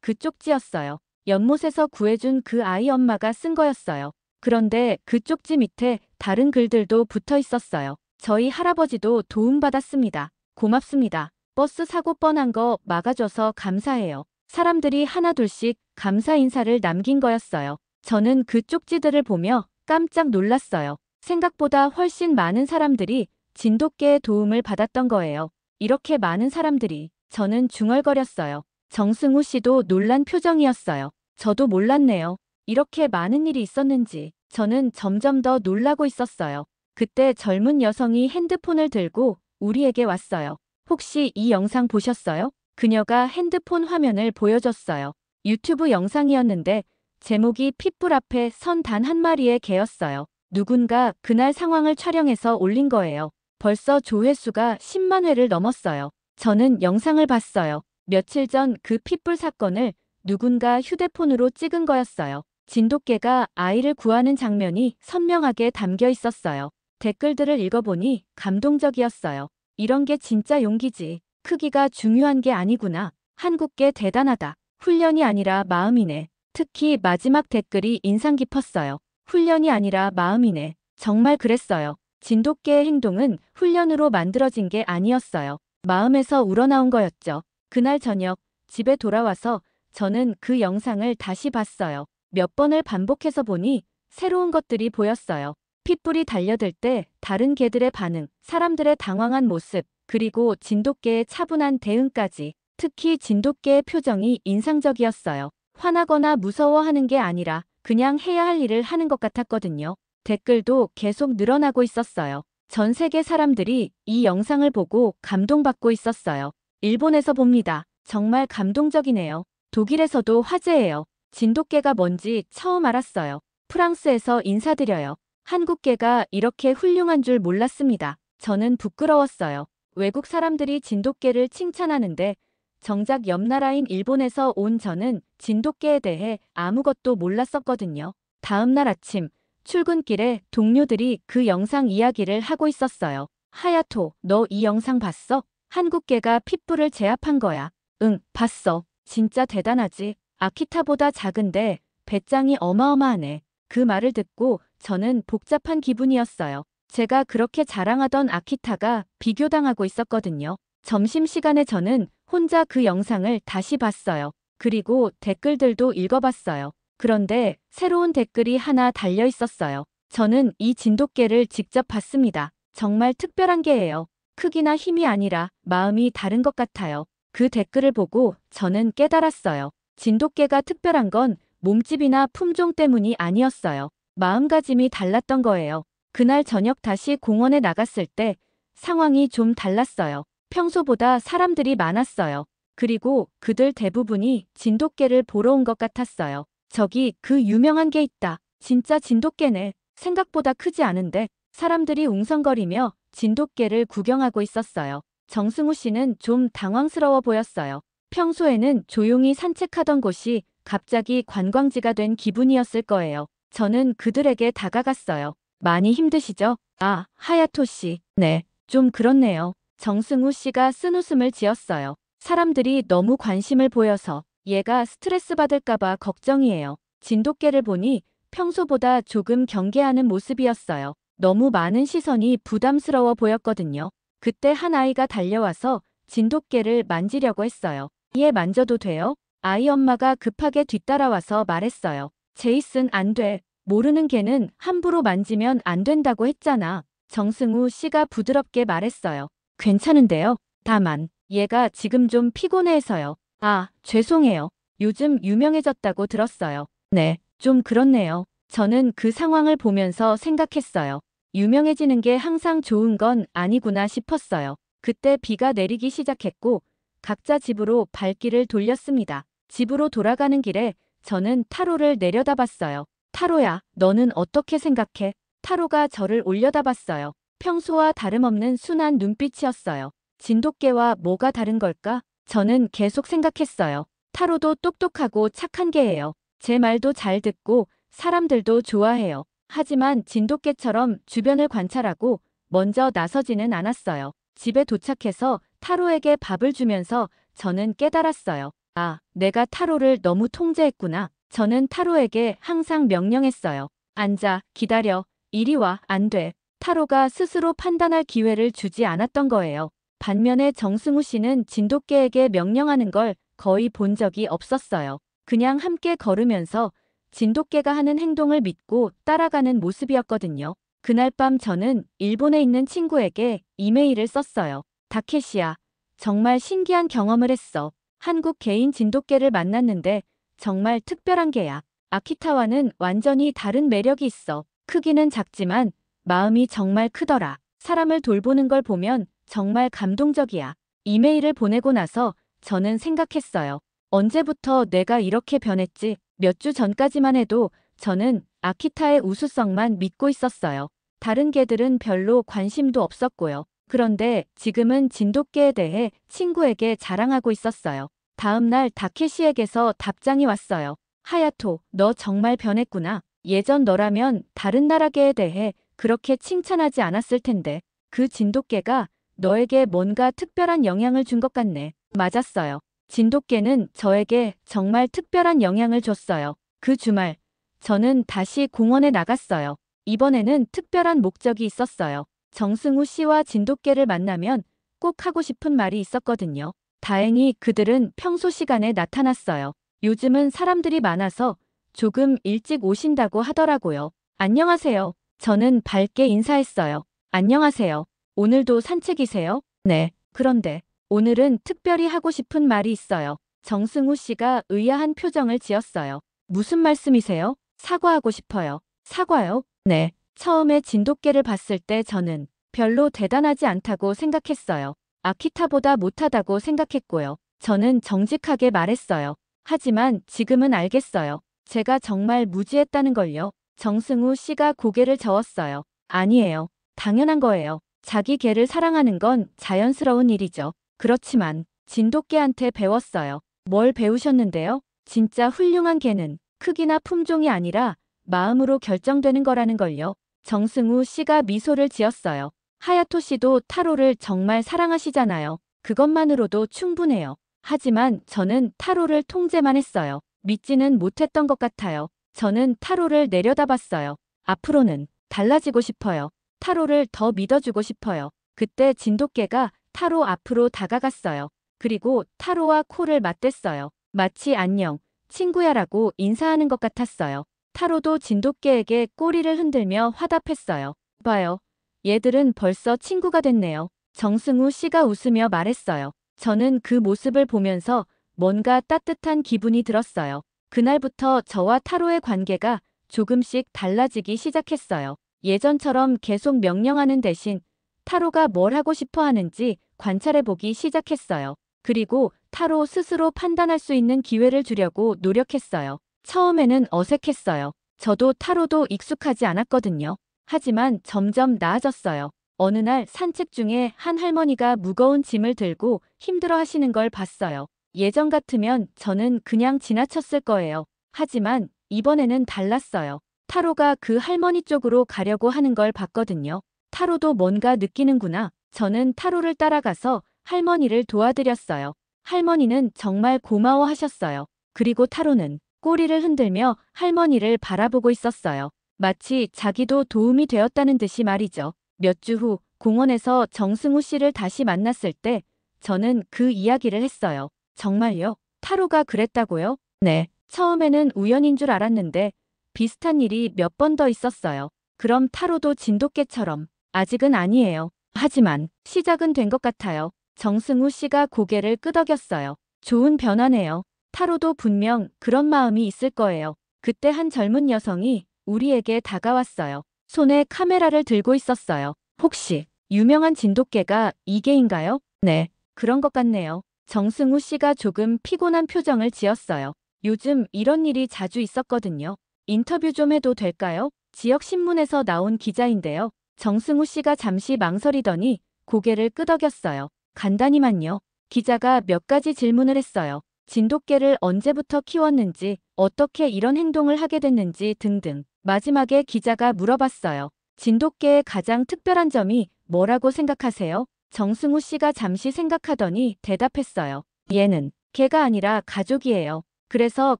그 쪽지였어요. 연못에서 구해준 그 아이 엄마가 쓴 거였어요. 그런데 그 쪽지 밑에 다른 글들도 붙어 있었어요. 저희 할아버지도 도움받았습니다. 고맙습니다. 버스 사고 뻔한 거 막아줘서 감사해요. 사람들이 하나둘씩 감사 인사를 남긴 거였어요. 저는 그 쪽지들을 보며 깜짝 놀랐어요. 생각보다 훨씬 많은 사람들이 진돗개의 도움을 받았던 거예요. 이렇게 많은 사람들이. 저는 중얼거렸어요. 정승우 씨도 놀란 표정이었어요. 저도 몰랐네요. 이렇게 많은 일이 있었는지. 저는 점점 더 놀라고 있었어요. 그때 젊은 여성이 핸드폰을 들고 우리에게 왔어요. 혹시 이 영상 보셨어요? 그녀가 핸드폰 화면을 보여줬어요. 유튜브 영상이었는데 제목이 핏불 앞에 선 단 한 마리의 개였어요. 누군가 그날 상황을 촬영해서 올린 거예요. 벌써 조회수가 10만 회를 넘었어요. 저는 영상을 봤어요. 며칠 전 그 핏불 사건을 누군가 휴대폰으로 찍은 거였어요. 진돗개가 아이를 구하는 장면이 선명하게 담겨 있었어요. 댓글들을 읽어보니 감동적이었어요. 이런 게 진짜 용기지. 크기가 중요한 게 아니구나. 한국개 대단하다. 훈련이 아니라 마음이네. 특히 마지막 댓글이 인상 깊었어요. 훈련이 아니라 마음이네. 정말 그랬어요. 진돗개의 행동은 훈련으로 만들어진 게 아니었어요. 마음에서 우러나온 거였죠. 그날 저녁 집에 돌아와서 저는 그 영상을 다시 봤어요. 몇 번을 반복해서 보니 새로운 것들이 보였어요. 핏불이 달려들 때 다른 개들의 반응, 사람들의 당황한 모습, 그리고 진돗개의 차분한 대응까지. 특히 진돗개의 표정이 인상적이었어요. 화나거나 무서워하는 게 아니라 그냥 해야 할 일을 하는 것 같았거든요. 댓글도 계속 늘어나고 있었어요. 전 세계 사람들이 이 영상을 보고 감동받고 있었어요. 일본에서 봅니다. 정말 감동적이네요. 독일에서도 화제예요. 진돗개가 뭔지 처음 알았어요. 프랑스에서 인사드려요. 한국개가 이렇게 훌륭한 줄 몰랐습니다. 저는 부끄러웠어요. 외국 사람들이 진돗개를 칭찬하는데 정작 옆 나라인 일본에서 온 저는 진돗개에 대해 아무것도 몰랐었거든요. 다음 날 아침 출근길에 동료들이 그 영상 이야기를 하고 있었어요. 하야토, 너 이 영상 봤어? 한국개가 핏불을 제압한 거야. 응, 봤어. 진짜 대단하지. 아키타보다 작은데 배짱이 어마어마하네. 그 말을 듣고 저는 복잡한 기분이었어요. 제가 그렇게 자랑하던 아키타가 비교당하고 있었거든요. 점심시간에 저는 혼자 그 영상을 다시 봤어요. 그리고 댓글들도 읽어봤어요. 그런데 새로운 댓글이 하나 달려 있었어요. 저는 이 진돗개를 직접 봤습니다. 정말 특별한 개예요. 크기나 힘이 아니라 마음이 다른 것 같아요. 그 댓글을 보고 저는 깨달았어요. 진돗개가 특별한 건 몸집이나 품종 때문이 아니었어요. 마음가짐이 달랐던 거예요. 그날 저녁 다시 공원에 나갔을 때 상황이 좀 달랐어요. 평소보다 사람들이 많았어요. 그리고 그들 대부분이 진돗개를 보러 온 것 같았어요. 저기 그 유명한 개 있다. 진짜 진돗개네. 생각보다 크지 않은데 사람들이 웅성거리며 진돗개를 구경하고 있었어요. 정승우 씨는 좀 당황스러워 보였어요. 평소에는 조용히 산책하던 곳이 갑자기 관광지가 된 기분이었을 거예요. 저는 그들에게 다가갔어요. 많이 힘드시죠? 아, 하야토 씨. 네, 좀 그렇네요. 정승우 씨가 쓴웃음을 지었어요. 사람들이 너무 관심을 보여서 얘가 스트레스 받을까봐 걱정이에요. 진돗개를 보니 평소보다 조금 경계하는 모습이었어요. 너무 많은 시선이 부담스러워 보였거든요. 그때 한 아이가 달려와서 진돗개를 만지려고 했어요. 얘 만져도 돼요? 아이 엄마가 급하게 뒤따라와서 말했어요. 제이슨 안 돼. 모르는 개는 함부로 만지면 안 된다고 했잖아. 정승우 씨가 부드럽게 말했어요. 괜찮은데요. 다만 얘가 지금 좀 피곤해서요. 아, 죄송해요. 요즘 유명해졌다고 들었어요. 네, 좀 그렇네요. 저는 그 상황을 보면서 생각했어요. 유명해지는 게 항상 좋은 건 아니구나 싶었어요. 그때 비가 내리기 시작했고 각자 집으로 발길을 돌렸습니다. 집으로 돌아가는 길에 저는 타로를 내려다봤어요. 타로야, 너는 어떻게 생각해? 타로가 저를 올려다봤어요. 평소와 다름없는 순한 눈빛이었어요. 진돗개와 뭐가 다른 걸까? 저는 계속 생각했어요. 타로도 똑똑하고 착한 개예요. 제 말도 잘 듣고 사람들도 좋아해요. 하지만 진돗개처럼 주변을 관찰하고 먼저 나서지는 않았어요. 집에 도착해서 타로에게 밥을 주면서 저는 깨달았어요. 아, 내가 타로를 너무 통제했구나. 저는 타로에게 항상 명령했어요. 앉아, 기다려, 이리 와, 안 돼. 타로가 스스로 판단할 기회를 주지 않았던 거예요. 반면에 정승우 씨는 진돗개에게 명령하는 걸 거의 본 적이 없었어요. 그냥 함께 걸으면서 진돗개가 하는 행동을 믿고 따라가는 모습이었거든요. 그날 밤 저는 일본에 있는 친구에게 이메일을 썼어요. 다케시야, 정말 신기한 경험을 했어. 한국 개인 진돗개를 만났는데 정말 특별한 개야. 아키타와는 완전히 다른 매력이 있어. 크기는 작지만 마음이 정말 크더라. 사람을 돌보는 걸 보면 정말 감동적이야. 이메일을 보내고 나서 저는 생각했어요. 언제부터 내가 이렇게 변했지? 몇 주 전까지만 해도 저는 아키타의 우수성만 믿고 있었어요. 다른 개들은 별로 관심도 없었고요. 그런데 지금은 진돗개에 대해 친구에게 자랑하고 있었어요. 다음 날 다케시에게서 답장이 왔어요. 하야토, 너 정말 변했구나. 예전 너라면 다른 나라 개에 대해 그렇게 칭찬하지 않았을 텐데 그 진돗개가 너에게 뭔가 특별한 영향을 준 것 같네. 맞았어요. 진돗개는 저에게 정말 특별한 영향을 줬어요. 그 주말 저는 다시 공원에 나갔어요. 이번에는 특별한 목적이 있었어요. 정승우 씨와 진돗개를 만나면 꼭 하고 싶은 말이 있었거든요. 다행히 그들은 평소 시간에 나타났어요. 요즘은 사람들이 많아서 조금 일찍 오신다고 하더라고요. 안녕하세요. 저는 밝게 인사했어요. 안녕하세요. 오늘도 산책이세요? 네. 그런데 오늘은 특별히 하고 싶은 말이 있어요. 정승우 씨가 의아한 표정을 지었어요. 무슨 말씀이세요? 사과하고 싶어요. 사과요? 네. 처음에 진돗개를 봤을 때 저는 별로 대단하지 않다고 생각했어요. 아키타보다 못하다고 생각했고요. 저는 정직하게 말했어요. 하지만 지금은 알겠어요. 제가 정말 무지했다는 걸요. 정승우 씨가 고개를 저었어요. 아니에요. 당연한 거예요. 자기 개를 사랑하는 건 자연스러운 일이죠. 그렇지만 진돗개한테 배웠어요. 뭘 배우셨는데요? 진짜 훌륭한 개는 크기나 품종이 아니라 마음으로 결정되는 거라는 걸요. 정승우 씨가 미소를 지었어요. 하야토 씨도 타로를 정말 사랑하시잖아요. 그것만으로도 충분해요. 하지만 저는 타로를 통제만 했어요. 믿지는 못했던 것 같아요. 저는 타로를 내려다봤어요. 앞으로는 달라지고 싶어요. 타로를 더 믿어주고 싶어요. 그때 진돗개가 타로 앞으로 다가갔어요. 그리고 타로와 코를 맞댔어요. 마치 안녕, 친구야라고 인사하는 것 같았어요. 타로도 진돗개에게 꼬리를 흔들며 화답했어요. 봐요. 얘들은 벌써 친구가 됐네요. 정승우 씨가 웃으며 말했어요. 저는 그 모습을 보면서 뭔가 따뜻한 기분이 들었어요. 그날부터 저와 타로의 관계가 조금씩 달라지기 시작했어요. 예전처럼 계속 명령하는 대신 타로가 뭘 하고 싶어 하는지 관찰해보기 시작했어요. 그리고 타로 스스로 판단할 수 있는 기회를 주려고 노력했어요. 처음에는 어색했어요. 저도 타로도 익숙하지 않았거든요. 하지만 점점 나아졌어요. 어느 날 산책 중에 한 할머니가 무거운 짐을 들고 힘들어 하시는 걸 봤어요. 예전 같으면 저는 그냥 지나쳤을 거예요. 하지만 이번에는 달랐어요. 타로가 그 할머니 쪽으로 가려고 하는 걸 봤거든요. 타로도 뭔가 느끼는구나. 저는 타로를 따라가서 할머니를 도와드렸어요. 할머니는 정말 고마워하셨어요. 그리고 타로는 꼬리를 흔들며 할머니를 바라보고 있었어요. 마치 자기도 도움이 되었다는 듯이 말이죠. 몇 주 후 공원에서 정승우 씨를 다시 만났을 때 저는 그 이야기를 했어요. 정말요? 타로가 그랬다고요? 네. 처음에는 우연인 줄 알았는데 비슷한 일이 몇 번 더 있었어요. 그럼 타로도 진돗개처럼 아직은 아니에요. 하지만 시작은 된 것 같아요. 정승우 씨가 고개를 끄덕였어요. 좋은 변화네요. 타로도 분명 그런 마음이 있을 거예요. 그때 한 젊은 여성이 우리에게 다가왔어요. 손에 카메라를 들고 있었어요. 혹시 유명한 진돗개가 이게인가요? 네, 그런 것 같네요. 정승우 씨가 조금 피곤한 표정을 지었어요. 요즘 이런 일이 자주 있었거든요. 인터뷰 좀 해도 될까요? 지역 신문에서 나온 기자인데요. 정승우 씨가 잠시 망설이더니 고개를 끄덕였어요. 간단히만요. 기자가 몇 가지 질문을 했어요. 진돗개를 언제부터 키웠는지, 어떻게 이런 행동을 하게 됐는지 등등. 마지막에 기자가 물어봤어요. 진돗개의 가장 특별한 점이 뭐라고 생각하세요? 정승우 씨가 잠시 생각하더니 대답했어요. 얘는 개가 아니라 가족이에요. 그래서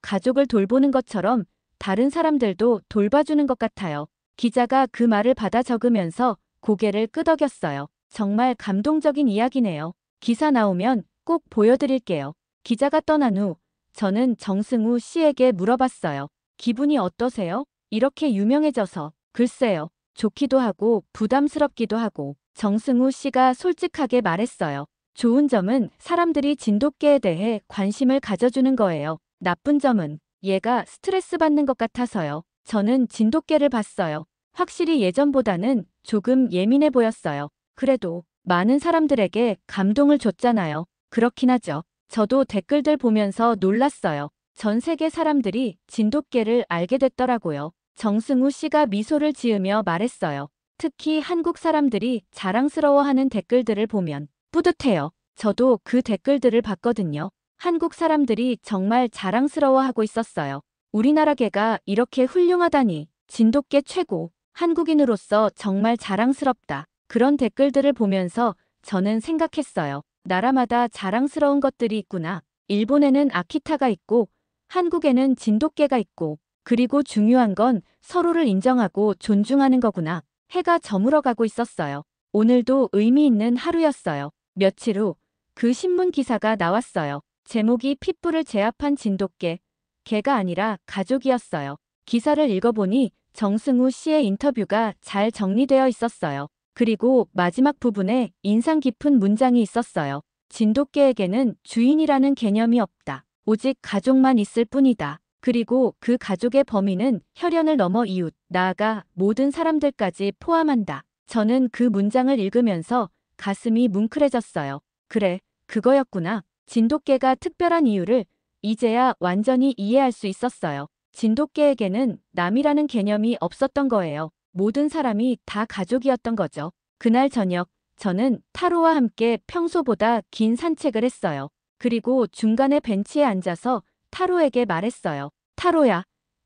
가족을 돌보는 것처럼 다른 사람들도 돌봐주는 것 같아요. 기자가 그 말을 받아 적으면서 고개를 끄덕였어요. 정말 감동적인 이야기네요. 기사 나오면 꼭 보여드릴게요. 기자가 떠난 후 저는 정승우 씨에게 물어봤어요. 기분이 어떠세요? 이렇게 유명해져서. 글쎄요. 좋기도 하고 부담스럽기도 하고. 정승우 씨가 솔직하게 말했어요. 좋은 점은 사람들이 진돗개에 대해 관심을 가져주는 거예요. 나쁜 점은 얘가 스트레스 받는 것 같아서요. 저는 진돗개를 봤어요. 확실히 예전보다는 조금 예민해 보였어요. 그래도 많은 사람들에게 감동을 줬잖아요. 그렇긴 하죠. 저도 댓글들 보면서 놀랐어요. 전 세계 사람들이 진돗개를 알게 됐더라고요. 정승우 씨가 미소를 지으며 말했어요. 특히 한국 사람들이 자랑스러워하는 댓글들을 보면 뿌듯해요. 저도 그 댓글들을 봤거든요. 한국 사람들이 정말 자랑스러워하고 있었어요. 우리나라 개가 이렇게 훌륭하다니, 진돗개 최고, 한국인으로서 정말 자랑스럽다. 그런 댓글들을 보면서 저는 생각했어요. 나라마다 자랑스러운 것들이 있구나. 일본에는 아키타가 있고, 한국에는 진돗개가 있고, 그리고 중요한 건 서로를 인정하고 존중하는 거구나. 해가 저물어 가고 있었어요. 오늘도 의미 있는 하루였어요. 며칠 후 그 신문 기사가 나왔어요. 제목이 핏불을 제압한 진돗개. 개가 아니라 가족이었어요. 기사를 읽어보니 정승우 씨의 인터뷰가 잘 정리되어 있었어요. 그리고 마지막 부분에 인상 깊은 문장이 있었어요. 진돗개에게는 주인이라는 개념이 없다. 오직 가족만 있을 뿐이다. 그리고 그 가족의 범위는 혈연을 넘어 이웃, 나아가 모든 사람들까지 포함한다. 저는 그 문장을 읽으면서 가슴이 뭉클해졌어요. 그래, 그거였구나. 진돗개가 특별한 이유를 이제야 완전히 이해할 수 있었어요. 진돗개에게는 남이라는 개념이 없었던 거예요. 모든 사람이 다 가족이었던 거죠. 그날 저녁, 저는 타로와 함께 평소보다 긴 산책을 했어요. 그리고 중간에 벤치에 앉아서 타로에게 말했어요. 타로야,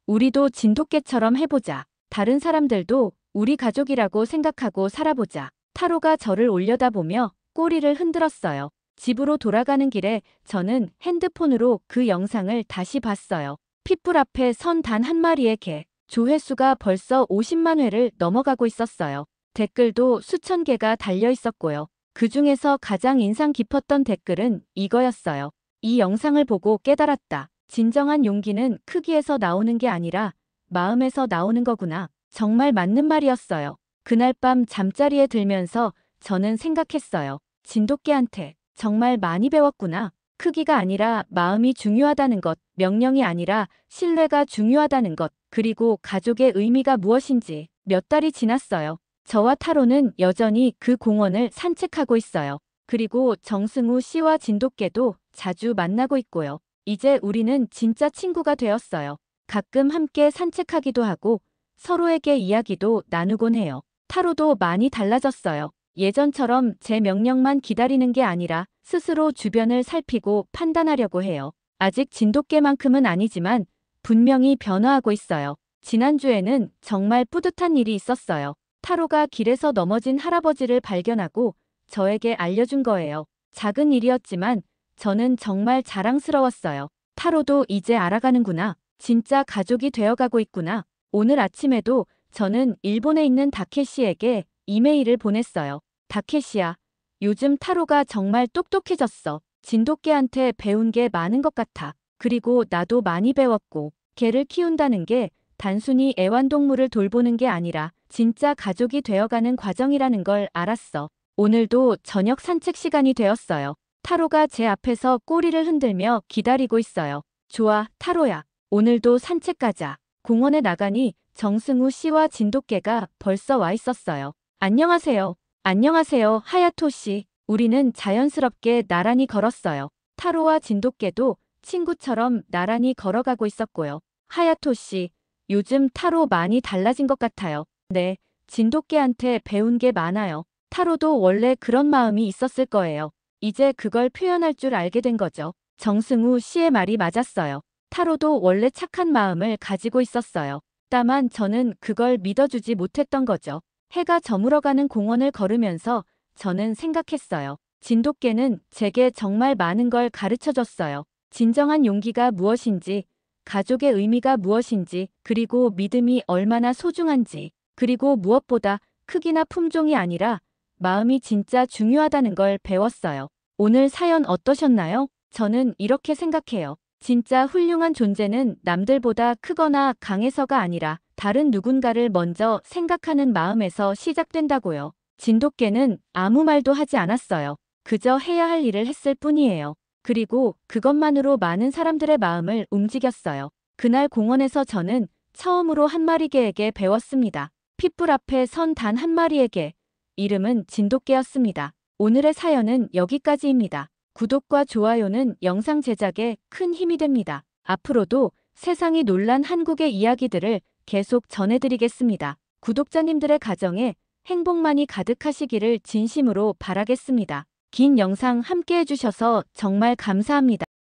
우리도 진돗개처럼 해보자. 다른 사람들도 우리 가족이라고 생각하고 살아보자. 타로가 저를 올려다보며 꼬리를 흔들었어요. 집으로 돌아가는 길에 저는 핸드폰으로 그 영상을 다시 봤어요. 핏불 앞에 선 단 한 마리의 개. 조회수가 벌써 50만 회를 넘어가고 있었어요. 댓글도 수천 개가 달려 있었고요. 그 중에서 가장 인상 깊었던 댓글은 이거였어요. 이 영상을 보고 깨달았다. 진정한 용기는 크기에서 나오는 게 아니라 마음에서 나오는 거구나. 정말 맞는 말이었어요. 그날 밤 잠자리에 들면서 저는 생각했어요. 진돗개한테 정말 많이 배웠구나. 크기가 아니라 마음이 중요하다는 것, 명령이 아니라 신뢰가 중요하다는 것, 그리고 가족의 의미가 무엇인지. 몇 달이 지났어요. 저와 타로는 여전히 그 공원을 산책하고 있어요. 그리고 정승우 씨와 진돗개도 자주 만나고 있고요. 이제 우리는 진짜 친구가 되었어요. 가끔 함께 산책하기도 하고 서로에게 이야기도 나누곤 해요. 타로도 많이 달라졌어요. 예전처럼 제 명령만 기다리는 게 아니라 스스로 주변을 살피고 판단하려고 해요. 아직 진돗개만큼은 아니지만 분명히 변화하고 있어요. 지난주에는 정말 뿌듯한 일이 있었어요. 타로가 길에서 넘어진 할아버지를 발견하고 저에게 알려준 거예요. 작은 일이었지만 저는 정말 자랑스러웠어요. 타로도 이제 알아가는구나. 진짜 가족이 되어가고 있구나. 오늘 아침에도 저는 일본에 있는 다케시에게 이메일을 보냈어요. 다케시야, 요즘 타로가 정말 똑똑해졌어. 진돗개한테 배운 게 많은 것 같아. 그리고 나도 많이 배웠고, 개를 키운다는 게 단순히 애완동물을 돌보는 게 아니라 진짜 가족이 되어가는 과정이라는 걸 알았어. 오늘도 저녁 산책 시간이 되었어요. 타로가 제 앞에서 꼬리를 흔들며 기다리고 있어요. 좋아, 타로야. 오늘도 산책 가자. 공원에 나가니 정승우 씨와 진돗개가 벌써 와 있었어요. 안녕하세요. 안녕하세요, 하야토 씨. 우리는 자연스럽게 나란히 걸었어요. 타로와 진돗개도 친구처럼 나란히 걸어가고 있었고요. 하야토 씨, 요즘 타로 많이 달라진 것 같아요. 네, 진돗개한테 배운 게 많아요. 타로도 원래 그런 마음이 있었을 거예요. 이제 그걸 표현할 줄 알게 된 거죠. 정승우 씨의 말이 맞았어요. 타로도 원래 착한 마음을 가지고 있었어요. 다만 저는 그걸 믿어주지 못했던 거죠. 해가 저물어가는 공원을 걸으면서 저는 생각했어요. 진돗개는 제게 정말 많은 걸 가르쳐줬어요. 진정한 용기가 무엇인지, 가족의 의미가 무엇인지, 그리고 믿음이 얼마나 소중한지, 그리고 무엇보다 크기나 품종이 아니라 마음이 진짜 중요하다는 걸 배웠어요. 오늘 사연 어떠셨나요? 저는 이렇게 생각해요. 진짜 훌륭한 존재는 남들보다 크거나 강해서가 아니라 다른 누군가를 먼저 생각하는 마음에서 시작된다고요. 진돗개는 아무 말도 하지 않았어요. 그저 해야 할 일을 했을 뿐이에요. 그리고 그것만으로 많은 사람들의 마음을 움직였어요. 그날 공원에서 저는 처음으로 한 마리 개에게 배웠습니다. 핏불 앞에 선 단 한 마리에게. 이름은 진돗개였습니다. 오늘의 사연은 여기까지입니다. 구독과 좋아요는 영상 제작에 큰 힘이 됩니다. 앞으로도 세상이 놀란 한국의 이야기들을 계속 전해드리겠습니다. 구독자님들의 가정에 행복만이 가득하시기를 진심으로 바라겠습니다. 긴 영상 함께 해주셔서 정말 감사합니다.